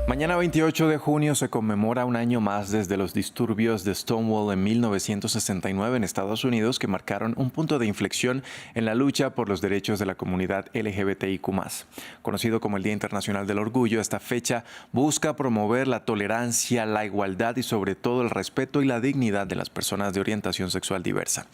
Mañana 28 de junio se conmemora un año más desde los disturbios de Stonewall en 1969 en Estados Unidos que marcaron un punto de inflexión en la lucha por los derechos de la comunidad LGBTIQ+. Conocido como el Día Internacional del Orgullo, esta fecha busca promover la tolerancia, la igualdad y sobre todo el respeto y la dignidad de las personas de orientación sexual diversa.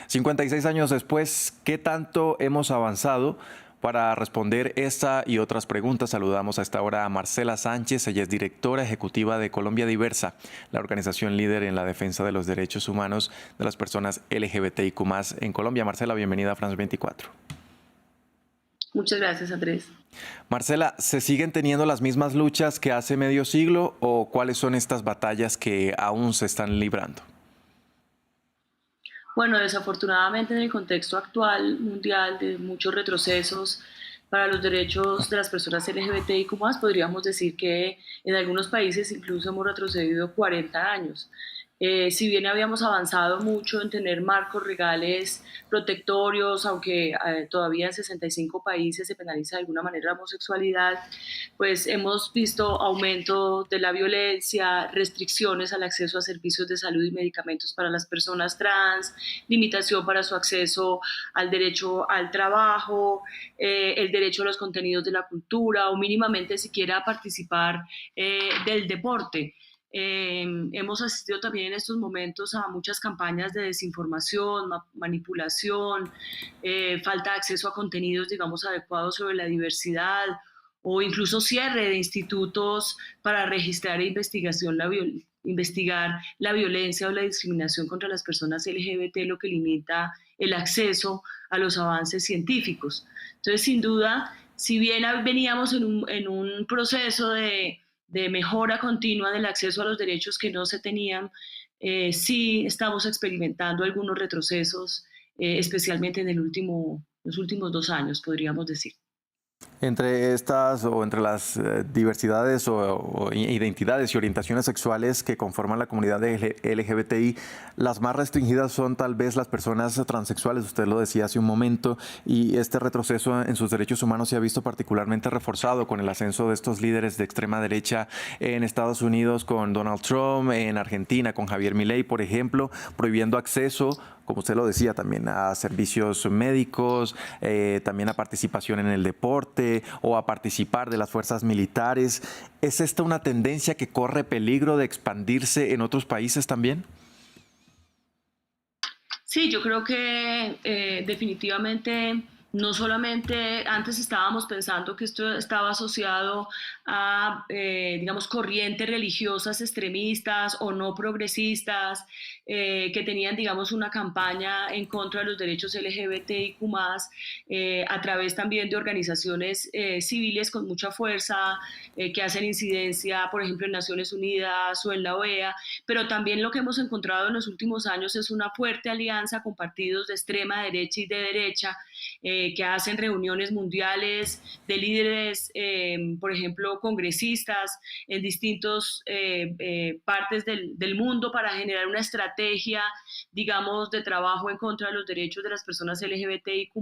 56 años después, ¿qué tanto hemos avanzado? Para responder esta y otras preguntas, saludamos a esta hora a Marcela Sánchez. Ella es directora ejecutiva de Colombia Diversa, la organización líder en la defensa de los derechos humanos de las personas LGBTIQ+ en Colombia. Marcela, bienvenida a France 24. Muchas gracias, Andrés. Marcela, ¿se siguen teniendo las mismas luchas que hace medio siglo o cuáles son estas batallas que aún se están librando? Bueno, desafortunadamente en el contexto actual mundial de muchos retrocesos para los derechos de las personas LGBTIQ+, podríamos decir que en algunos países incluso hemos retrocedido 40 años. Si bien habíamos avanzado mucho en tener marcos legales protectorios, aunque todavía en 65 países se penaliza de alguna manera la homosexualidad, pues hemos visto aumento de la violencia, restricciones al acceso a servicios de salud y medicamentos para las personas trans, limitación para su acceso al derecho al trabajo, el derecho a los contenidos de la cultura o mínimamente siquiera a participar del deporte. Hemos asistido también en estos momentos a muchas campañas de desinformación, manipulación, falta de acceso a contenidos, digamos, adecuados sobre la diversidad o incluso cierre de institutos para registrar e investigar la violencia o la discriminación contra las personas LGBT, lo que limita el acceso a los avances científicos. Entonces, sin duda, si bien veníamos en un proceso de mejora continua del acceso a los derechos que no se tenían, sí estamos experimentando algunos retrocesos, especialmente en los últimos 2 años, podríamos decir. Entre estas o entre las diversidades o identidades y orientaciones sexuales que conforman la comunidad de LGBTI, las más restringidas son tal vez las personas transexuales, usted lo decía hace un momento, y este retroceso en sus derechos humanos se ha visto particularmente reforzado con el ascenso de estos líderes de extrema derecha en Estados Unidos con Donald Trump, en Argentina con Javier Milei, por ejemplo, prohibiendo acceso, como usted lo decía, también a servicios médicos, también a participación en el deporte o a participar de las fuerzas militares. ¿Es esta una tendencia que corre peligro de expandirse en otros países también? Sí, yo creo que definitivamente no solamente antes estábamos pensando que esto estaba asociado a, digamos, corrientes religiosas extremistas o no progresistas que tenían, digamos, una campaña en contra de los derechos LGBTIQ+, a través también de organizaciones civiles con mucha fuerza que hacen incidencia, por ejemplo, en Naciones Unidas o en la OEA, pero también lo que hemos encontrado en los últimos años es una fuerte alianza con partidos de extrema derecha y de derecha que hacen reuniones mundiales de líderes, por ejemplo, congresistas en distintas partes del mundo para generar una estrategia, digamos, de trabajo en contra de los derechos de las personas LGBTIQ+,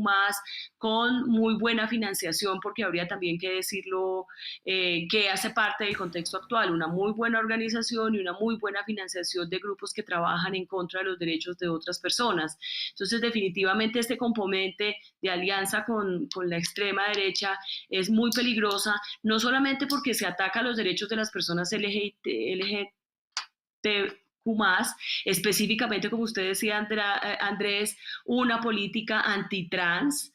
con muy buena financiación, porque habría también que decirlo, que hace parte del contexto actual, una muy buena organización y una muy buena financiación de grupos que trabajan en contra de los derechos de otras personas. Entonces, definitivamente este componente de alianza con la extrema derecha es muy peligrosa, no solamente porque se ataca los derechos de las personas LGBTQ+, específicamente, como usted decía, Andrés, una política antitrans,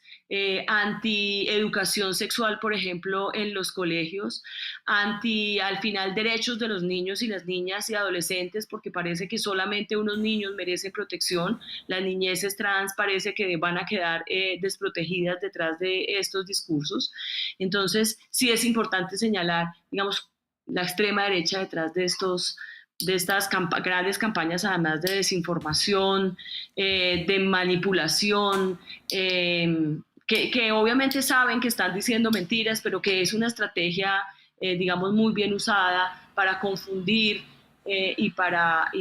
anti-educación sexual, por ejemplo, en los colegios, al final, derechos de los niños y las niñas y adolescentes, porque parece que solamente unos niños merecen protección, las niñeces trans parece que van a quedar desprotegidas detrás de estos discursos. Entonces, sí es importante señalar, digamos, la extrema derecha detrás de estas grandes campañas, además de desinformación, de manipulación, que obviamente saben que están diciendo mentiras, pero que es una estrategia, digamos, muy bien usada para confundir y para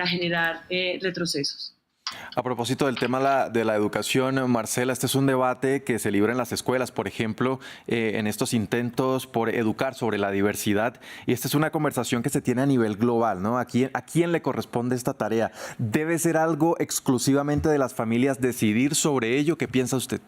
generar retrocesos. A propósito del tema de la educación, Marcela, este es un debate que se libra en las escuelas, por ejemplo, en estos intentos por educar sobre la diversidad. Y esta es una conversación que se tiene a nivel global, ¿no? A quién le corresponde esta tarea? ¿Debe ser algo exclusivamente de las familias decidir sobre ello? ¿Qué piensa usted?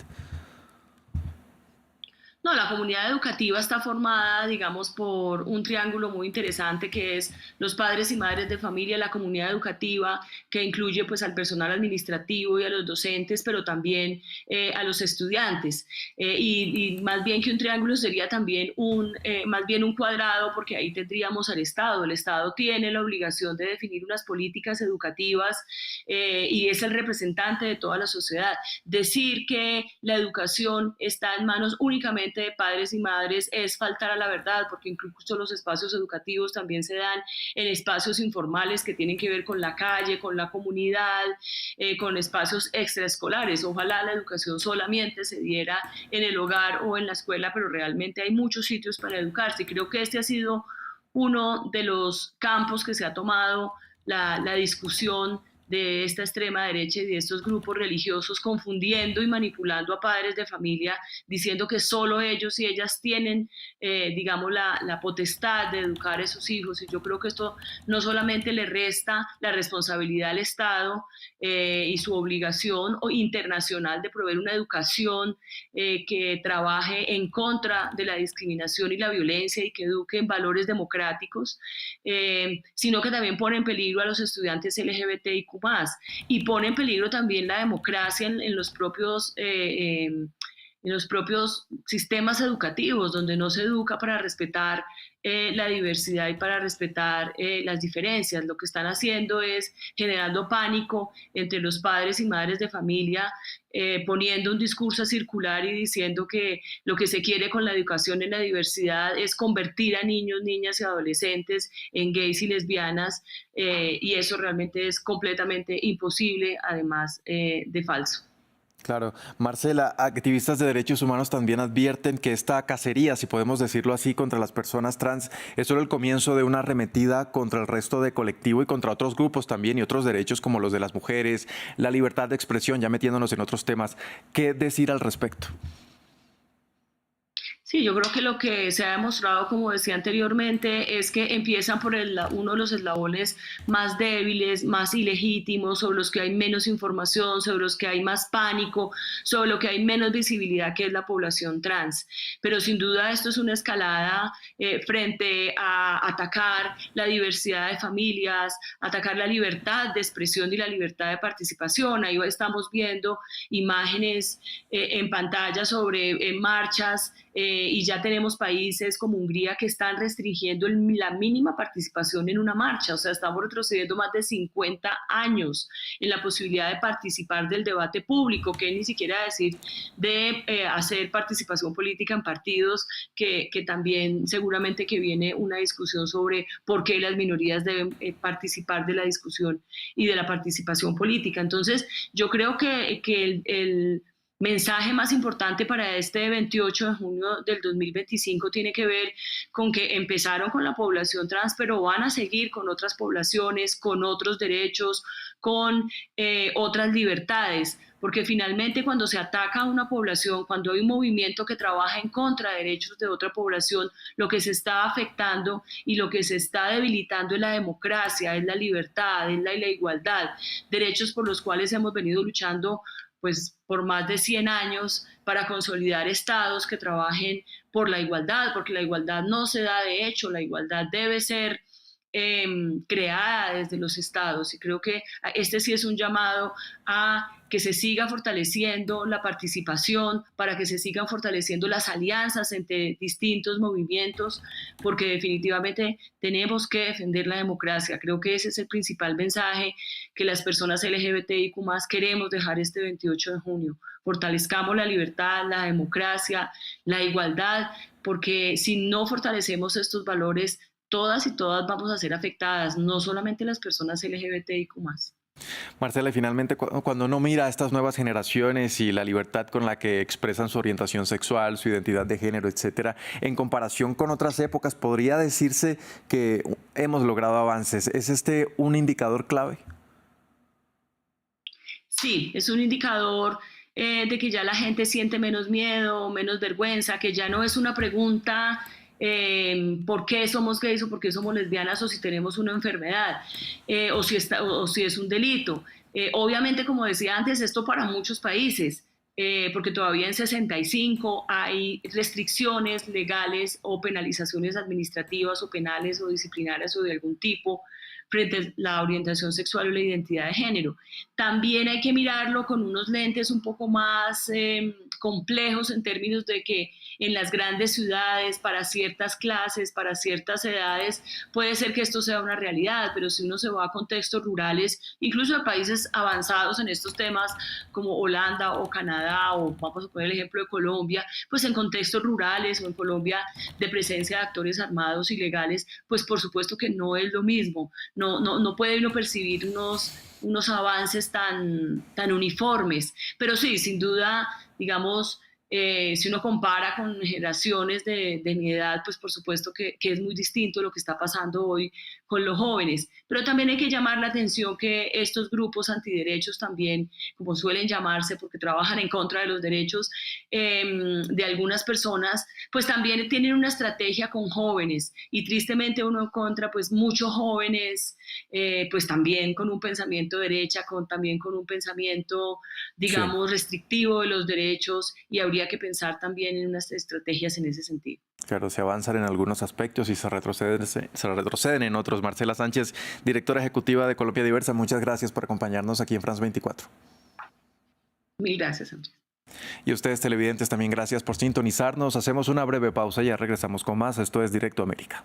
No, la comunidad educativa está formada, digamos, por un triángulo muy interesante que es los padres y madres de familia, la comunidad educativa, que incluye pues al personal administrativo y a los docentes, pero también a los estudiantes. Y más bien que un triángulo sería también más bien un cuadrado, porque ahí tendríamos al Estado. El Estado tiene la obligación de definir unas políticas educativas y es el representante de toda la sociedad. Decir que la educación está en manos únicamente de padres y madres es faltar a la verdad, porque incluso los espacios educativos también se dan en espacios informales que tienen que ver con la calle, con la comunidad, con espacios extraescolares. Ojalá la educación solamente se diera en el hogar o en la escuela, pero realmente hay muchos sitios para educarse. Y creo que este ha sido uno de los campos que se ha tomado la discusión de esta extrema derecha y de estos grupos religiosos confundiendo y manipulando a padres de familia, diciendo que solo ellos y ellas tienen, digamos, la potestad de educar a sus hijos. Y yo creo que esto no solamente le resta la responsabilidad al Estado y su obligación internacional de proveer una educación que trabaje en contra de la discriminación y la violencia y que eduque en valores democráticos, sino que también pone en peligro a los estudiantes LGBTIQ+, y pone en peligro también la democracia en los propios sistemas educativos, donde no se educa para respetar la diversidad y para respetar las diferencias. Lo que están haciendo es generando pánico entre los padres y madres de familia, poniendo un discurso circular y diciendo que lo que se quiere con la educación en la diversidad es convertir a niños, niñas y adolescentes en gays y lesbianas, y eso realmente es completamente imposible, además de falso. Claro. Marcela, activistas de derechos humanos también advierten que esta cacería, si podemos decirlo así, contra las personas trans es solo el comienzo de una arremetida contra el resto de colectivo y contra otros grupos también y otros derechos como los de las mujeres, la libertad de expresión, ya metiéndonos en otros temas. ¿Qué decir al respecto? Sí, yo creo que lo que se ha demostrado, como decía anteriormente, es que empiezan por uno de los eslabones más débiles, más ilegítimos, sobre los que hay menos información, sobre los que hay más pánico, sobre lo que hay menos visibilidad, que es la población trans. Pero sin duda esto es una escalada frente a atacar la diversidad de familias, atacar la libertad de expresión y la libertad de participación. Ahí estamos viendo imágenes en pantalla sobre marchas, y ya tenemos países como Hungría que están restringiendo la mínima participación en una marcha. O sea, estamos retrocediendo más de 50 años en la posibilidad de participar del debate público, que ni siquiera decir de hacer participación política en partidos, que también seguramente que viene una discusión sobre por qué las minorías deben participar de la discusión y de la participación política. Entonces, yo creo que el mensaje más importante para este 28 de junio del 2025 tiene que ver con que empezaron con la población trans, pero van a seguir con otras poblaciones, con otros derechos, con otras libertades, porque finalmente cuando se ataca a una población, cuando hay un movimiento que trabaja en contra de derechos de otra población, lo que se está afectando y lo que se está debilitando es la democracia, es la libertad, es la igualdad, derechos por los cuales hemos venido luchando pues por más de 100 años para consolidar estados que trabajen por la igualdad, porque la igualdad no se da de hecho, la igualdad debe ser creada desde los estados, y creo que este sí es un llamado a que se siga fortaleciendo la participación, para que se sigan fortaleciendo las alianzas entre distintos movimientos, porque definitivamente tenemos que defender la democracia. Creo que ese es el principal mensaje que las personas LGBTIQ+ queremos dejar este 28 de junio. Fortalezcamos la libertad, la democracia, la igualdad, porque si no fortalecemos estos valores, todas y todas vamos a ser afectadas, no solamente las personas LGBTIQ+. Marcela, y finalmente, cuando uno mira a estas nuevas generaciones y la libertad con la que expresan su orientación sexual, su identidad de género, etcétera, en comparación con otras épocas, ¿podría decirse que hemos logrado avances? ¿Es este un indicador clave? Sí, es un indicador de que ya la gente siente menos miedo, menos vergüenza, que ya no es una pregunta por qué somos gays o por qué somos lesbianas o si tenemos una enfermedad o si es un delito. Obviamente, como decía antes, esto para muchos países, porque todavía en 65 hay restricciones legales o penalizaciones administrativas o penales o disciplinarias o de algún tipo frente a la orientación sexual o la identidad de género. También hay que mirarlo con unos lentes un poco más complejos en términos de que en las grandes ciudades, para ciertas clases, para ciertas edades, puede ser que esto sea una realidad, pero si uno se va a contextos rurales, incluso a países avanzados en estos temas como Holanda o Canadá, o vamos a poner el ejemplo de Colombia, pues en contextos rurales o en Colombia de presencia de actores armados ilegales, pues por supuesto que no es lo mismo. No puede uno percibir unos avances tan uniformes, pero sí, sin duda, digamos, si uno compara con generaciones de mi edad, pues por supuesto que es muy distinto lo que está pasando hoy con los jóvenes. Pero también hay que llamar la atención que estos grupos antiderechos también, como suelen llamarse, porque trabajan en contra de los derechos de algunas personas, pues también tienen una estrategia con jóvenes y tristemente uno encuentra pues muchos jóvenes pues también con un pensamiento derecha, también con un pensamiento, Sí. digamos, restrictivo de los derechos y habría que pensar también en unas estrategias en ese sentido. Claro, se avanzan en algunos aspectos y se retroceden en otros. Marcela Sánchez, directora ejecutiva de Colombia Diversa, muchas gracias por acompañarnos aquí en France 24. Mil gracias, Andrés. Y a ustedes televidentes también gracias por sintonizarnos. Hacemos una breve pausa y ya regresamos con más. Esto es Directo América.